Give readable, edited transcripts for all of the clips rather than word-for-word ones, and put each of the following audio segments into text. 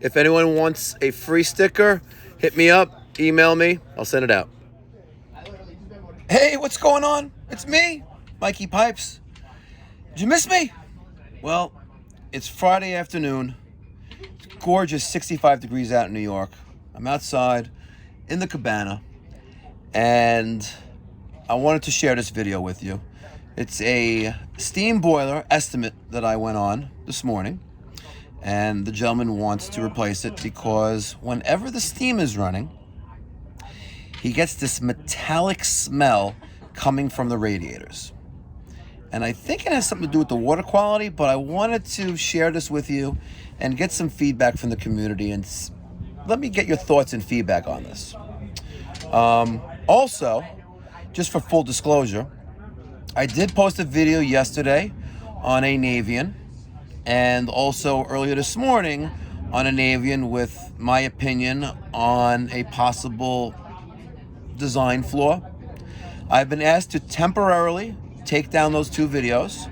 If anyone wants a free sticker, hit me up, email me, I'll send it out. Hey, what's going on? It's me, Mikey Pipes. Did you miss me? Well, it's Friday afternoon. It's gorgeous 65 degrees out in New York. I'm outside in the cabana, and I wanted to share this video with you. It's a steam boiler estimate that I went on this morning, and the gentleman wants to replace it because whenever the steam is running, he gets this metallic smell coming from the radiators. And I think it has something to do with the water quality, but I wanted to share this with you and get some feedback from the community, and let me get your thoughts and feedback on this. Also, just for full disclosure, I did post a video yesterday on a Navian, and also earlier this morning on a Navian with my opinion on a possible design flaw. I've been asked to temporarily take down those two videos.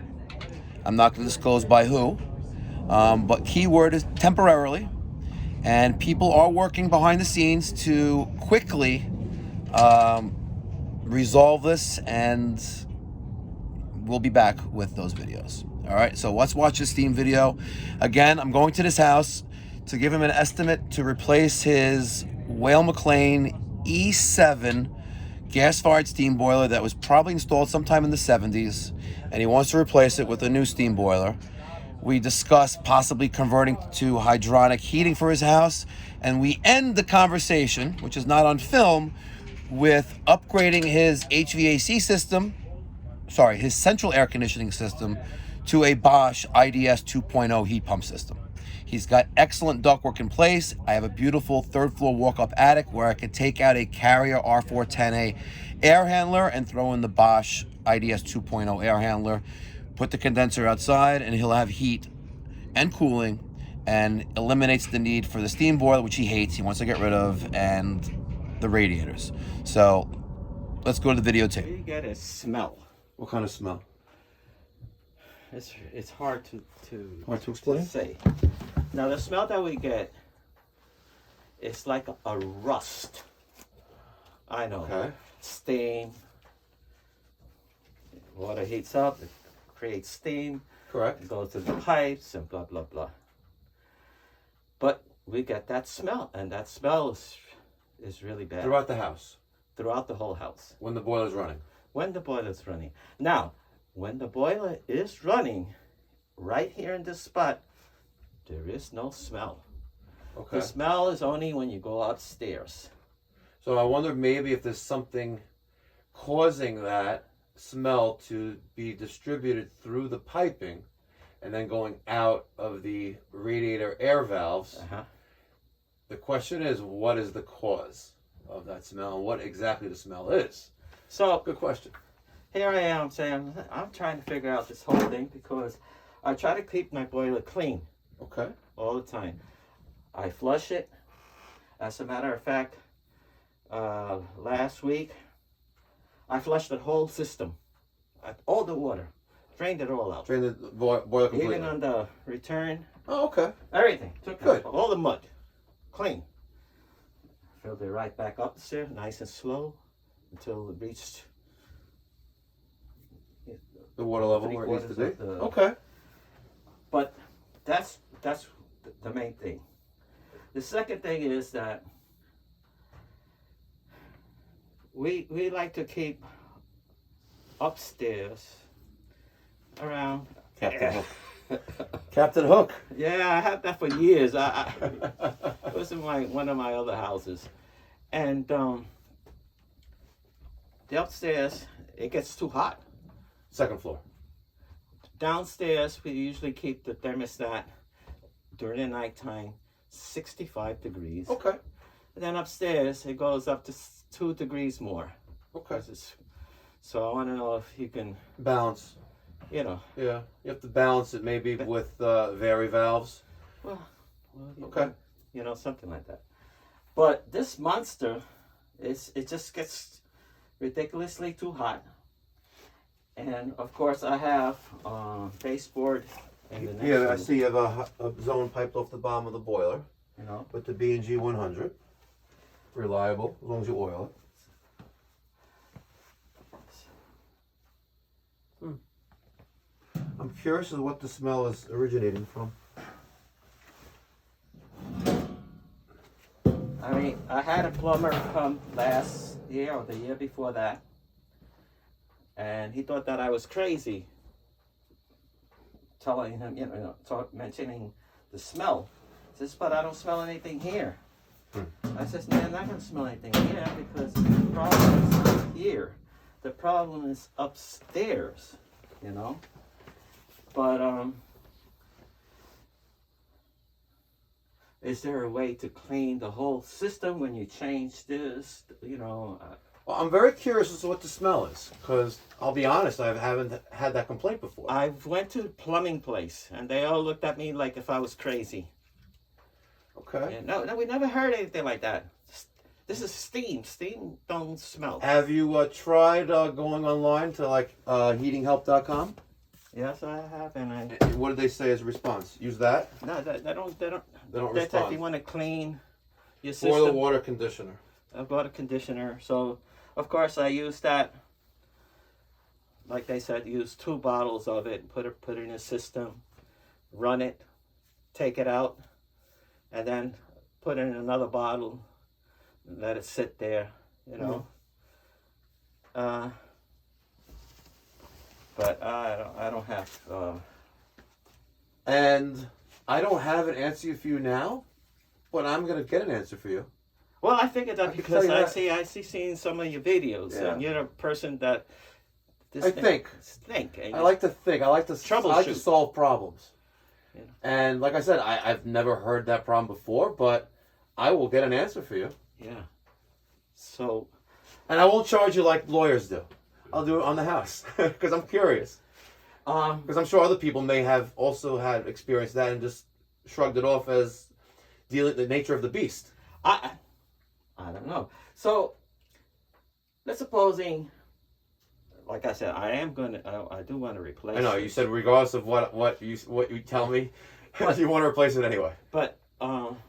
I'm not going to disclose by who, but keyword is temporarily, and people are working behind the scenes to quickly resolve this, and we'll be back with those videos. All right, so let's watch this steam video. Again, I'm going to this house to give him an estimate to replace his Whale McLean E7 gas-fired steam boiler that was probably installed sometime in the 70s, and he wants to replace it with a new steam boiler. We discuss possibly converting to hydronic heating for his house, and we end the conversation, which is not on film, with upgrading his HVAC system, his central air conditioning system, to a Bosch IDS 2.0 heat pump system. He's got excellent ductwork in place. I have a beautiful third floor walk-up attic where I could take out a Carrier R410A air handler and throw in the Bosch IDS 2.0 air handler, put the condenser outside, and he'll have heat and cooling, and eliminates the need for the steam boiler, which he hates, he wants to get rid of, and the radiators. So let's go to the videotape. You get a smell. What kind of smell? It's hard to explain? say. Now the smell that we get is like a rust. I know. Okay. Steam. Water heats up, it creates steam. Correct. It goes to the pipes and blah blah blah. But we get that smell, and that smell is really bad. Throughout the house? Throughout the whole house. When the boiler's running? When the boiler's running. Now, when the boiler is running, right here in this spot, there is no smell. Okay. The smell is only when you go upstairs. So I wonder maybe if there's something causing that smell to be distributed through the piping and then going out of the radiator air valves. The question is, what is the cause of that smell, and what exactly the smell is? So, good question. Here I am saying, I'm trying to figure out this whole thing because I try to keep my boiler clean. Okay. All the time. I flush it. As a matter of fact, last week, I flushed the whole system. All the water. Drained it all out. Drained the boiler completely? Even on the return. Oh, okay. Everything. Took Good. All the mud. Clean. Filled it right back up the stairs, nice and slow, until it reached the water level where it needs to be? The, okay. But that's the main thing. The second thing is that we like to keep upstairs around Captain Hook. Captain Hook. Yeah, I had that for years. It was in one of my other houses, and the upstairs, it gets too hot. Second floor. Downstairs, we usually keep the thermostat during the nighttime 65 degrees. Okay. And then upstairs, it goes up to 2 degrees more. Okay. So I want to know if you can balance. You know. Yeah, you have to balance it maybe with vary valves. Well, okay. You know, something like that. But this monster, it just gets ridiculously too hot. And of course, I have baseboard in the next Yeah, I room. see you have a zone piped off the bottom of the boiler. You know. With the B&G 100. Reliable, as long as you oil it. I'm curious as to what the smell is originating from. I mean, I had a plumber come last year or the year before that, and he thought that I was crazy, telling him, mentioning the smell. He says, but I don't smell anything here. I says, no, I'm not going to smell anything here because the problem is not here. The problem is upstairs, you know. But, is there a way to clean the whole system when you change this, you know? Well, I'm very curious as to what the smell is, because I'll be honest, I haven't had that complaint before. I went to the plumbing place, and they all looked at me like if I was crazy. Okay. And no, we never heard anything like that. This is steam. Steam don't smell. Have you tried going online to like heatinghelp.com? Yes, I have, and What did they say as a response? Use that? no, they don't. They don't They respond. if you want to clean your system, Or the water conditioner. I've got a conditioner, so of course I use that. Like they said, use 2 bottles of it, put it in a system, run it, take it out, and then put it in another bottle, and let it sit there, you know. But I don't have. And I don't have an answer for you now, but I'm gonna get an answer for you. Well, I figured that I can because tell you that. I see seeing some of your videos, Yeah. and you're a person that. I think. And I like to think. I like to Troubleshoot. solve problems. Yeah. And like I said, I've never heard that problem before, but I will get an answer for you. Yeah. So. And I won't charge you like lawyers do. I'll do it on the house because I'm curious. Because I'm sure other people may have also had experienced that and just shrugged it off as the nature of the beast. I don't know. So, let's supposing, like I said, I do want to replace. I know you said regardless of what you tell me, you want to replace it anyway. But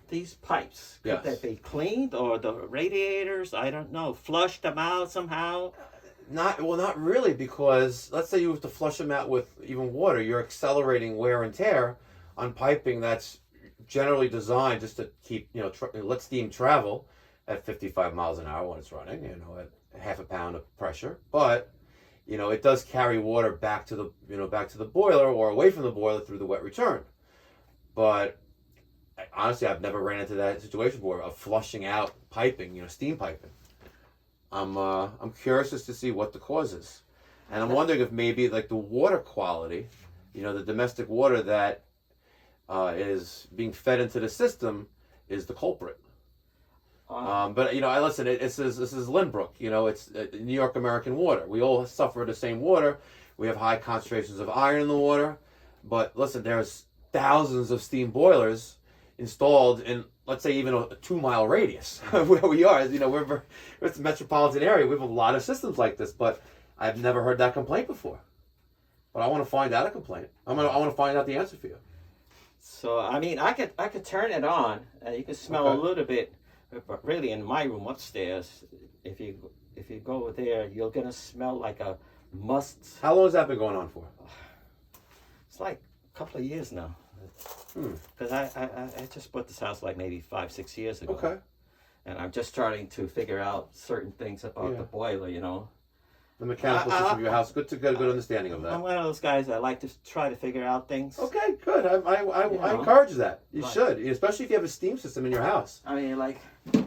these pipes, could Yes. they be cleaned, or the radiators? I don't know. Flush them out somehow. Not really, because let's say you have to flush them out with even water, you're accelerating wear and tear on piping that's generally designed just to keep, let steam travel at 55 miles an hour when it's running, at half a pound of pressure. But, it does carry water back to the boiler or away from the boiler through the wet return. But honestly, I've never ran into that situation before of flushing out piping, steam piping. I'm curious as to see what the cause is, and I'm wondering if maybe like the water quality, the domestic water that is being fed into the system is the culprit. But I listen. This is Lynbrook. It's New York American water. We all suffer the same water. We have high concentrations of iron in the water, but listen, there's thousands of steam boilers installed in, let's say, even a 2-mile radius where we are. It's a metropolitan area. We have a lot of systems like this, but I've never heard that complaint before. But I want to find out a complaint. I want to find out the answer for you. So I mean, I could turn it on, and you can smell Okay. a little bit. But really, in my room upstairs, if you go there, you're gonna smell like a must. How long has that been going on for? It's like a couple of years now. Because I just bought this house like maybe 5-6 years ago. Okay. And I'm just starting to figure out certain things about the boiler, The mechanical system of your house. Good understanding of that. I'm one of those guys that like to try to figure out things. Okay, good. I encourage that. You Right. should, especially if you have a steam system in your house. I mean, like,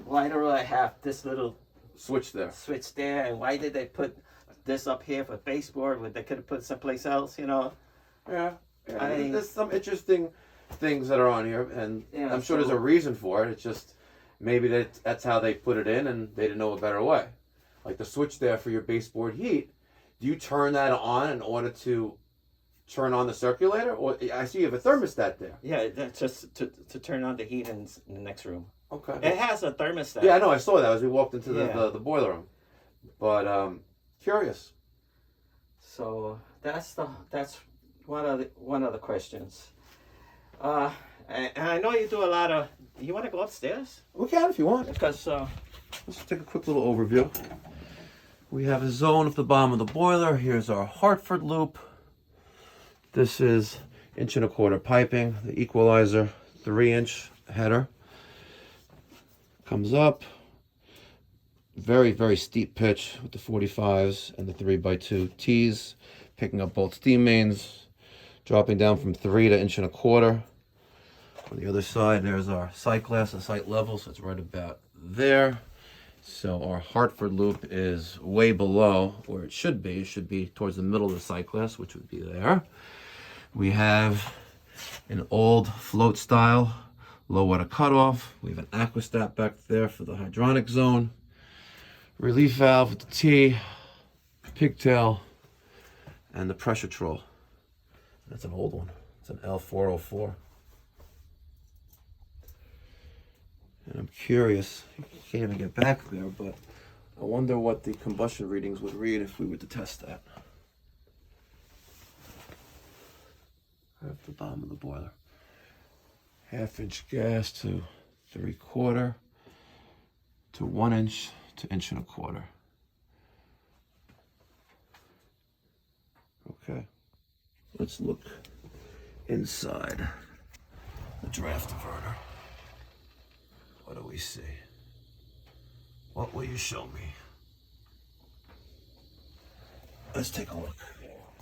why do I have this little Switch there. switch there, and why did they put this up here for baseboard when they could have put it someplace else, Yeah. I mean- There's some interesting things that are on here, and Yeah, I'm sure there's a reason for it. It's just maybe that's how they put it in, and they didn't know a better way. Like the switch there for your baseboard heat. Do you turn that on in order to turn on the circulator, or I see you have a thermostat there? Yeah, that's just to turn on the heat in the next room. Okay. It has a thermostat. Yeah, I know. I saw that as we walked into Yeah. the boiler room. But curious. So that's one of the questions. And I know you do a lot of. You want to go upstairs? We can if you want. Because Let's take a quick little overview. We have a zone at the bottom of the boiler. Here's our Hartford loop. This is 1.25" piping, the equalizer, 3-inch header. Comes up. Very, very steep pitch with the 45s and the 3x2 T's, picking up both steam mains, dropping down from 3 to 1.25". On the other side, there's our sight glass and sight level, so it's right about there. So our Hartford loop is way below where it should be. It should be towards the middle of the sight glass, which would be there. We have an old float style low water cutoff. We have an aquastat back there for the hydronic zone. Relief valve with the T, pigtail, and the pressure troll. That's an old one. It's an L404. And I'm curious, you can't even get back there, but I wonder what the combustion readings would read if we were to test that. Right at the bottom of the boiler. 1/2" gas to 3/4 to 1 inch to 1.25". Okay, let's look inside the draft diverter. What do we see? What will you show me? Let's take a look.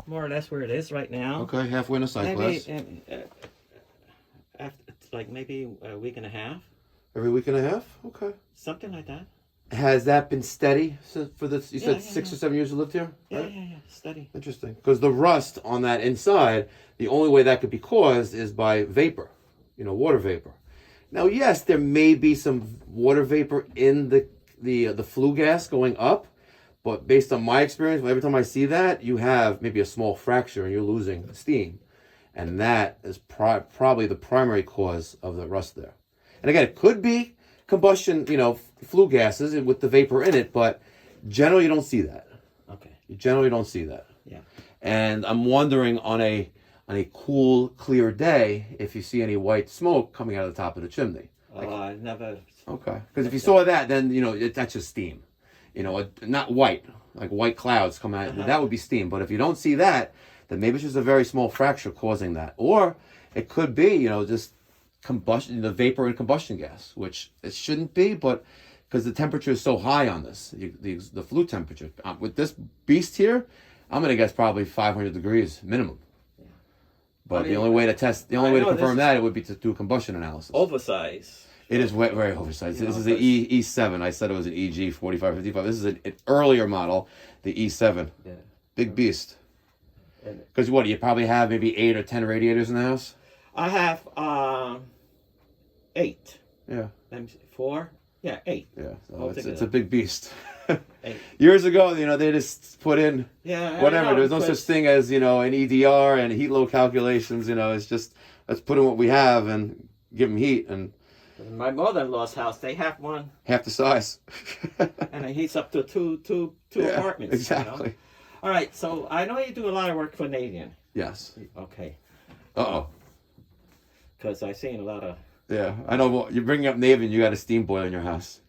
more or less where it is right now. Okay, halfway in a sight glass. After, it's like maybe a week and a half. Every week and a half? Okay. Something like that. Has that been steady for this? You said 6 or 7 years you lived here? Yeah, right? yeah, steady. Interesting. Because the rust on that inside, the only way that could be caused is by vapor, water vapor. Now, yes, there may be some water vapor in the flue gas going up, but based on my experience, every time I see that, you have maybe a small fracture and you're losing steam. And that is probably the primary cause of the rust there. And again, it could be combustion, flue gases with the vapor in it, but generally you don't see that. Okay. You generally don't see that. Yeah. And I'm wondering on a cool, clear day if you see any white smoke coming out of the top of the chimney. I never. Okay. Because if you saw that, then that's just steam. Not white, like white clouds coming out. That would be steam. But if you don't see that, then maybe it's just a very small fracture causing that. Or it could be, just combustion, the vapor and combustion gas, which it shouldn't be, but because the temperature is so high on this, the flue temperature. With this beast here, I'm going to guess probably 500 degrees minimum. Yeah. But the only way to confirm that, it would be to do a combustion analysis. Oversized. It is very oversized. This is the E7. I said it was an EG 4555. This is an earlier model, the E7. Yeah. Big beast. Because you probably have maybe 8 or 10 radiators in the house? I have 8. Yeah. 4? Yeah, 8. Yeah, so it's a big beast. 8. Years ago, they just put in whatever. There was no such thing as, an EDR and heat load calculations. It's just, let's put in what we have and give them heat. And in my mother-in-law's house, they have one. Half the size. And it heats up to two apartments. Exactly. All right, so I know you do a lot of work for Navien. Yes. Okay. Uh-oh. Because I've seen a lot of... Yeah, I know. Well, you're bringing up Navien, you got a steam boiler in your house.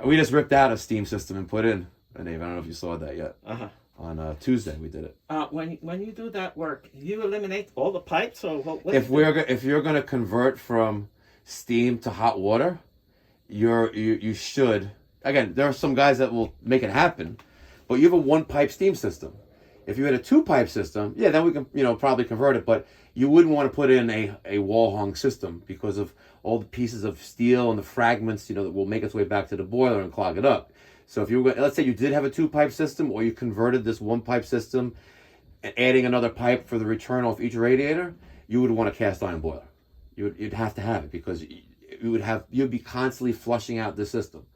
We just ripped out a steam system and put in a Navien. I don't know if you saw that yet. Uh-huh. On Tuesday, we did it. When you do that work, you eliminate all the pipes? Or what if you're going to convert from steam to hot water, you should... Again, there are some guys that will make it happen, but you have a 1-pipe steam system. If you had a 2-pipe system, then we can probably convert it, but you wouldn't want to put in a wall-hung system because of all the pieces of steel and the fragments that will make its way back to the boiler and clog it up. So if let's say you did have a 2-pipe system, or you converted this 1-pipe system and adding another pipe for the return off each radiator, you would want a cast iron boiler. You'd have to have it because you'd be constantly flushing out the system.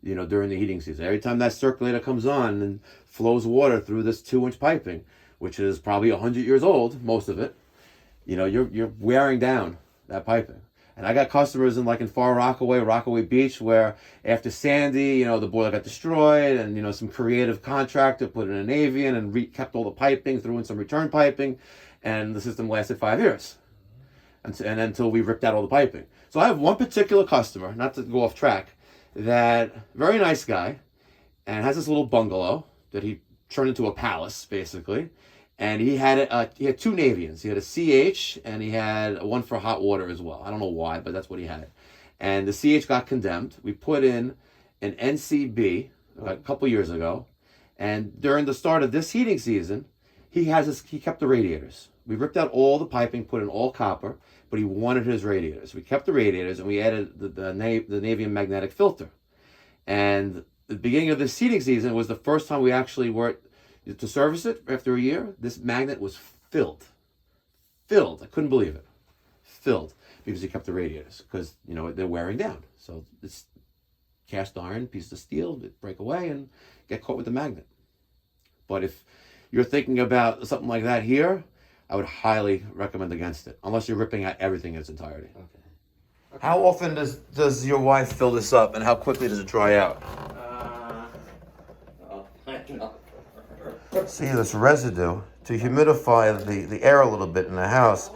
During the heating season. Every time that circulator comes on and flows water through this 2-inch piping, which is probably 100 years old, most of it, you're wearing down that piping. And I got customers in Far Rockaway Beach, where after Sandy, the boiler got destroyed, and some creative contractor put in a Navien and kept all the piping, threw in some return piping, and the system lasted 5 years. and until we ripped out all the piping. So I have one particular customer, not to go off track, that very nice guy, and has this little bungalow that he turned into a palace basically. And he had two Navians. He had a CH and he had one for hot water as well. I don't know why, but that's what he had. And the CH got condemned. We put in an NCB a couple years ago, and during the start of this heating season, he kept the radiators. We ripped out all the piping, put in all copper, but he wanted his radiators. We kept the radiators and we added the Navian magnetic filter. And the beginning of this heating season was the first time we actually were to service it after a year. This magnet was filled. I couldn't believe it. Filled, because he kept the radiators, because they're wearing down. So it's cast iron, piece of steel, it break away and get caught with the magnet. But if you're thinking about something like that here, I would highly recommend against it, unless you're ripping out everything in its entirety. Okay. How often does your wife fill this up, and how quickly does it dry out? See this residue, to humidify the air a little bit in the house,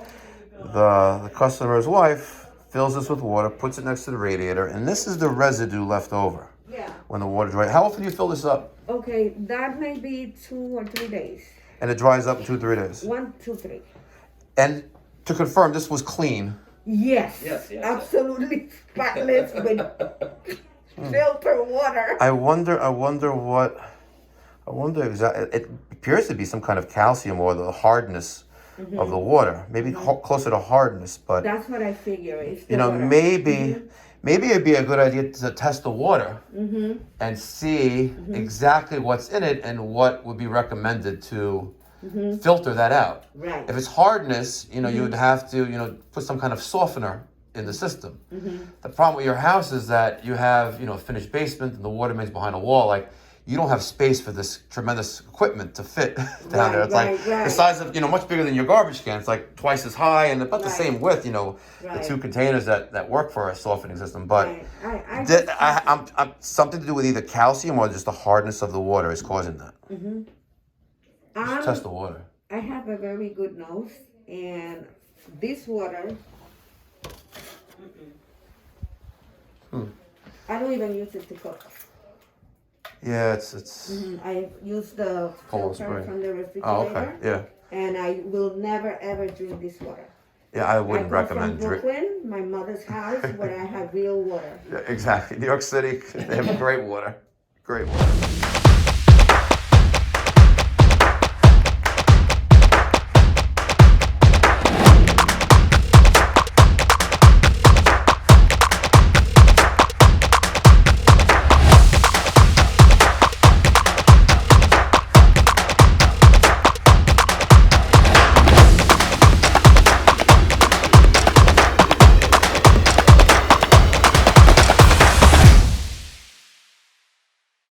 the customer's wife fills this with water, puts it next to the radiator, and this is the residue left over. Yeah. When the water dries. How often do you fill this up? Okay, that may be 2 or 3 days. And it dries up in 2 or 3 days? 1, 2, 3. And to confirm, this was clean? Yes. Absolutely spotless with filter water. I wonder exactly. It appears to be some kind of calcium or the hardness of the water. Maybe closer to hardness, but that's what I figure. It's maybe it'd be a good idea to test the water and see exactly what's in it and what would be recommended to filter that out. Right. If it's hardness, you would have to, put some kind of softener in the system. The problem with your house is that you have, a finished basement and the water mains behind a wall. Like, you don't have space for this tremendous equipment to fit down there. It's like the size of, much bigger than your garbage can. It's like twice as high and about the same width, the 2 containers that work for a softening system. But I'm something to do with either calcium or just the hardness of the water is causing that. Just test the water. I have a very good nose, and this water, I don't even use it to cook. Yeah, it's. I use the filter from the refrigerator. Oh, okay. Yeah. And I will never ever drink this water. Yeah, I wouldn't recommend from Brooklyn, my mother's house, where I have real water. Yeah, exactly. New York City, they have great water. Great water.